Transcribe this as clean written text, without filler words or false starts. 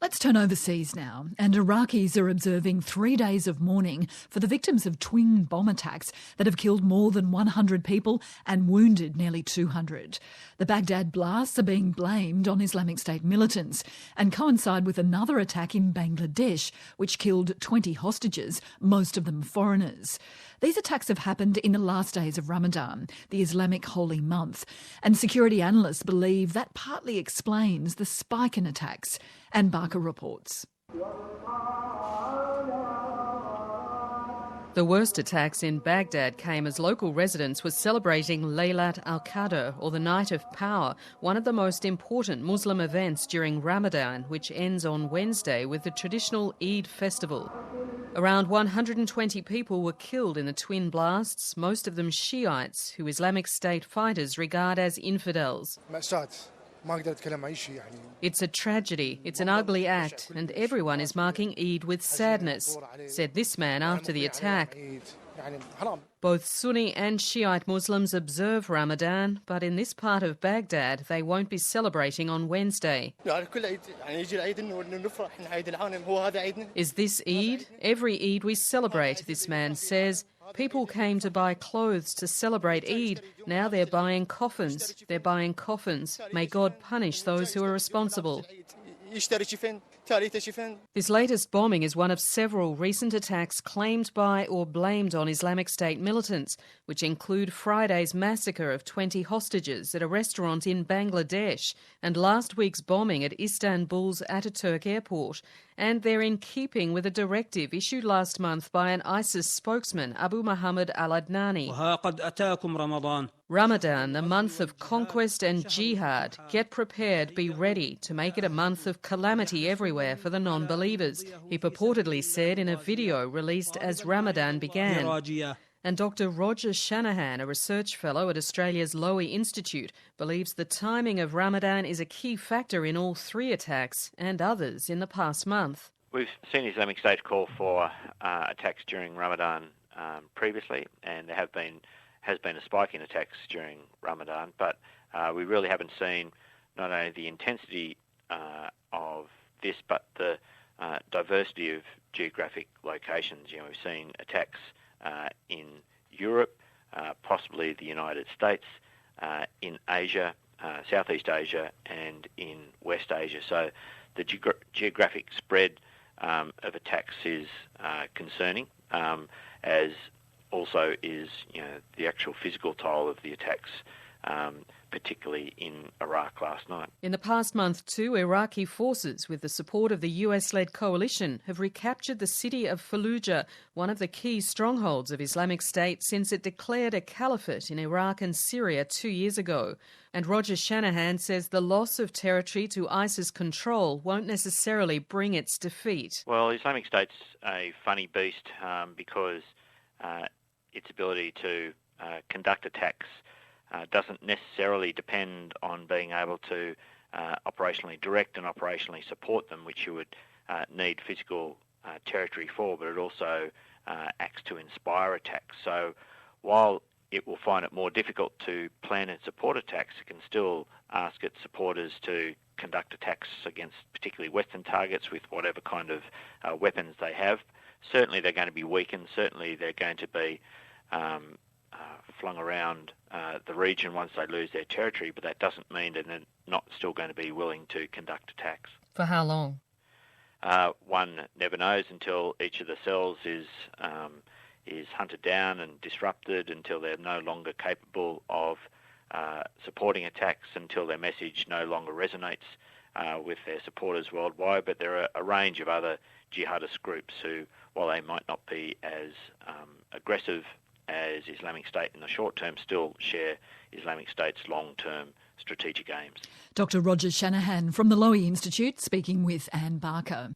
Let's turn overseas now, and Iraqis are observing 3 days of mourning for the victims of twin bomb attacks that have killed more than 100 people and wounded nearly 200. The Baghdad blasts are being blamed on Islamic State militants and coincide with another attack in Bangladesh, which killed 20 hostages, most of them foreigners. These attacks have happened in the last days of Ramadan, the Islamic holy month, and security analysts believe that partly explains the spike in attacks. And Barker reports. The worst attacks in Baghdad came as local residents were celebrating Laylat al-Qadr, or the Night of Power, one of the most important Muslim events during Ramadan, which ends on Wednesday with the traditional Eid festival. Around 120 people were killed in the twin blasts, most of them Shiites, who Islamic State fighters regard as infidels. It's a tragedy, it's an ugly act, and everyone is marking Eid with sadness, said this man after the attack. Both Sunni and Shiite Muslims observe Ramadan, but in this part of Baghdad they won't be celebrating on Wednesday. Is this Eid? Every Eid we celebrate, this man says. People came to buy clothes to celebrate Eid. Now they're buying coffins. They're buying coffins. May God punish those who are responsible. This latest bombing is one of several recent attacks claimed by or blamed on Islamic State militants, which include Friday's massacre of 20 hostages at a restaurant in Bangladesh and last week's bombing at Istanbul's Ataturk airport. And they're in keeping with a directive issued last month by an ISIS spokesman, Abu Muhammad al-Adnani. Ramadan, the month of conquest and jihad. Get prepared, be ready to make it a month of calamity everywhere for the non-believers, he purportedly said in a video released as Ramadan began. And Dr Roger Shanahan, a research fellow at Australia's Lowy Institute, believes the timing of Ramadan is a key factor in all three attacks and others in the past month. We've seen Islamic State call for attacks during Ramadan previously, and there has been a spike in attacks during Ramadan, but we really haven't seen not only the intensity of this, but the diversity of geographic locations. You know, we've seen attacks in Europe, possibly the United States, in Asia, Southeast Asia, and in West Asia. So the geographic spread of attacks is concerning, as also is, you know, the actual physical toll of the attacks, particularly in Iraq last night. In the past month too, Iraqi forces, with the support of the US-led coalition, have recaptured the city of Fallujah, one of the key strongholds of Islamic State since it declared a caliphate in Iraq and Syria 2 years ago. And Roger Shanahan says the loss of territory to ISIS control won't necessarily bring its defeat. Well, Islamic State's a funny beast because its ability to conduct attacks doesn't necessarily depend on being able to operationally direct and operationally support them, which you would need physical territory for, but it also acts to inspire attacks. So while it will find it more difficult to plan and support attacks, it can still ask its supporters to conduct attacks against particularly Western targets with whatever kind of weapons they have. Certainly they're going to be weakened, certainly they're going to be flung around the region once they lose their territory, but that doesn't mean that they're not still going to be willing to conduct attacks. For how long? One never knows until each of the cells is hunted down and disrupted, until they're no longer capable of supporting attacks, until their message no longer resonates with their supporters worldwide. But there are a range of other jihadist groups who, while they might not be as aggressive as Islamic State in the short term, still share Islamic State's long-term strategic aims. Dr Roger Shanahan from the Lowy Institute speaking with Anne Barker.